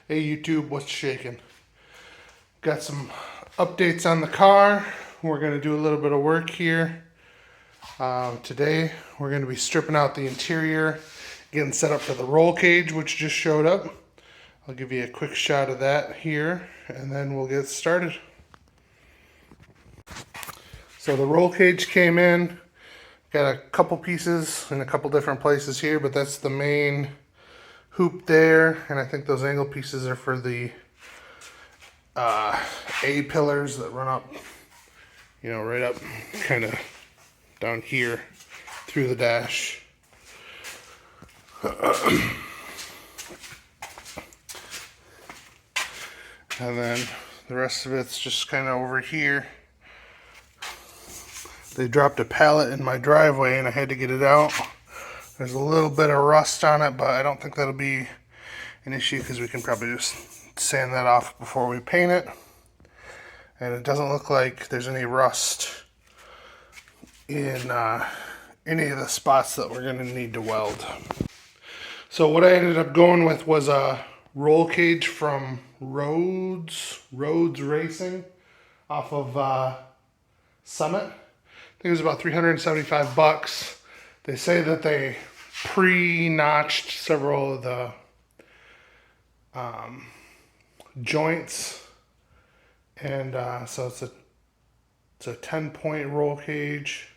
Hey YouTube, what's shaking? Got some updates on the car. We're going to do a little bit of work here. Today we're going to be stripping out the interior, getting set up for the roll cage, which just showed up. I'll give you a quick shot of that here, and then we'll get started. So the roll cage came in. Got a couple pieces in a couple different places here, but that's the main hoop there, and I think those angle pieces are for the A pillars that run up, you know, right up kind of down here through the dash. And then the rest of it's just kind of over here. They dropped a pallet in my driveway and I had to get it out. There's a little bit of rust on it, but I don't think that'll be an issue because we can probably just sand that off before we paint it. And it doesn't look like there's any rust in any of the spots that we're going to need to weld. So what I ended up going with was a roll cage from Rhodes Racing off of Summit. I think it was about $375. They say that they pre-notched several of the joints, and so it's a 10-point roll cage.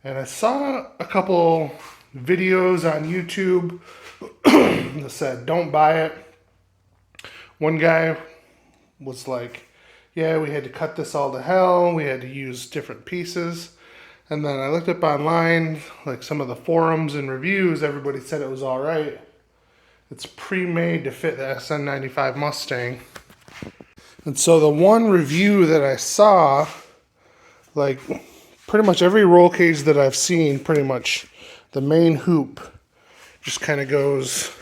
And I saw a couple videos on YouTube that said don't buy it. One guy was like, yeah, we had to cut this all to hell, we had to use different pieces. And then I looked up online, like some of the forums and reviews, everybody said it was all right. It's pre-made to fit the SN95 Mustang. And so the one review that I saw, like pretty much every roll cage that I've seen, pretty much the main hoop just kind of goes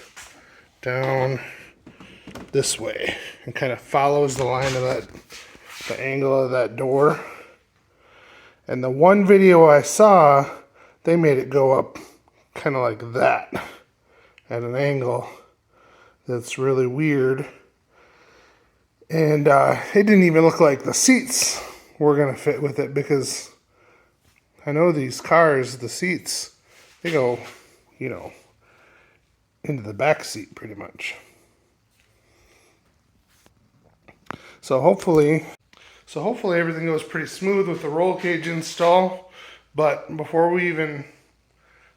down this way and kind of follows the line of that, the angle of that door. And the one video I saw, they made it go up kind of like that at an angle that's really weird. And it didn't even look like the seats were going to fit with it, because I know these cars, the seats, they go, you know, into the back seat pretty much. So hopefully everything goes pretty smooth with the roll cage install. But before we even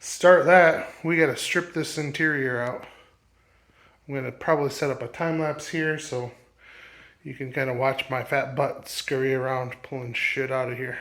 start that, we got to strip this interior out. I'm going to probably set up a time lapse here so you can kind of watch my fat butt scurry around pulling shit out of here.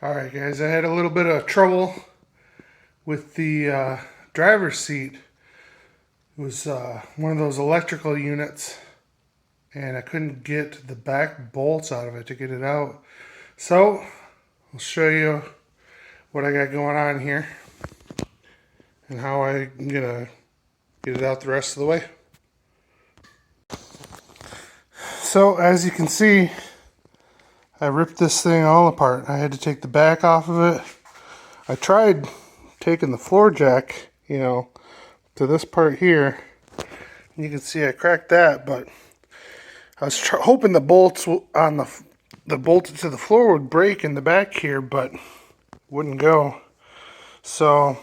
Alright guys, I had a little bit of trouble with the driver's seat. It was one of those electrical units and I couldn't get the back bolts out of it to get it out. So, I'll show you what I got going on here and how I'm gonna get it out the rest of the way. So, as you can see, I ripped this thing all apart. I had to take the back off of it. I tried taking the floor jack, to this part here. And you can see I cracked that, but I was hoping the bolts on the bolt to the floor would break in the back here, but wouldn't go. So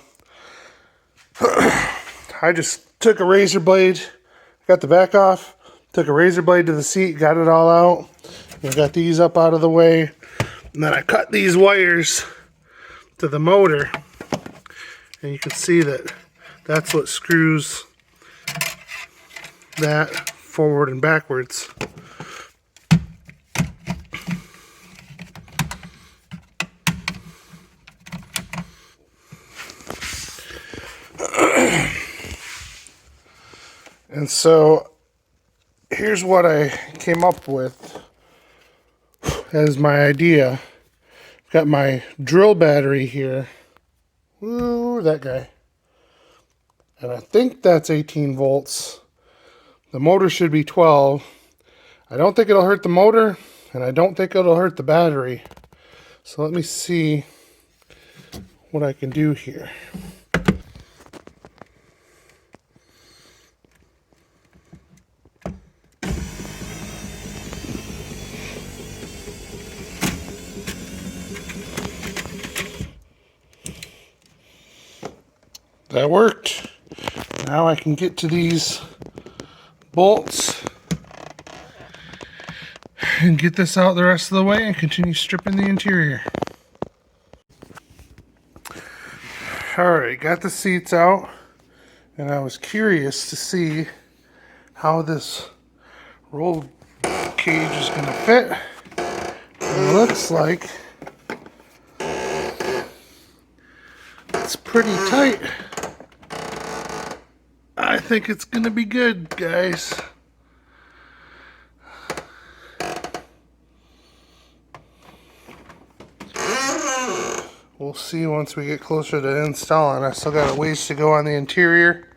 I just took a razor blade, got the back off, took a razor blade to the seat, got it all out. I got these up out of the way, and then I cut these wires to the motor, and you can see that that's what screws that forward and backwards. And so here's what I came up with as my idea. I've got my drill battery here. Ooh, that guy. And I think that's 18 volts. The motor should be 12. I don't think it'll hurt the motor, and I don't think it'll hurt the battery. So let me see what I can do here. That worked. Now I can get to these bolts and get this out the rest of the way and continue stripping the interior. Alright, got the seats out, and I was curious to see how this roll cage is going to fit. It looks like it's pretty tight. I think it's gonna be good, guys. We'll see once we get closer to installing. I still got a ways to go on the interior.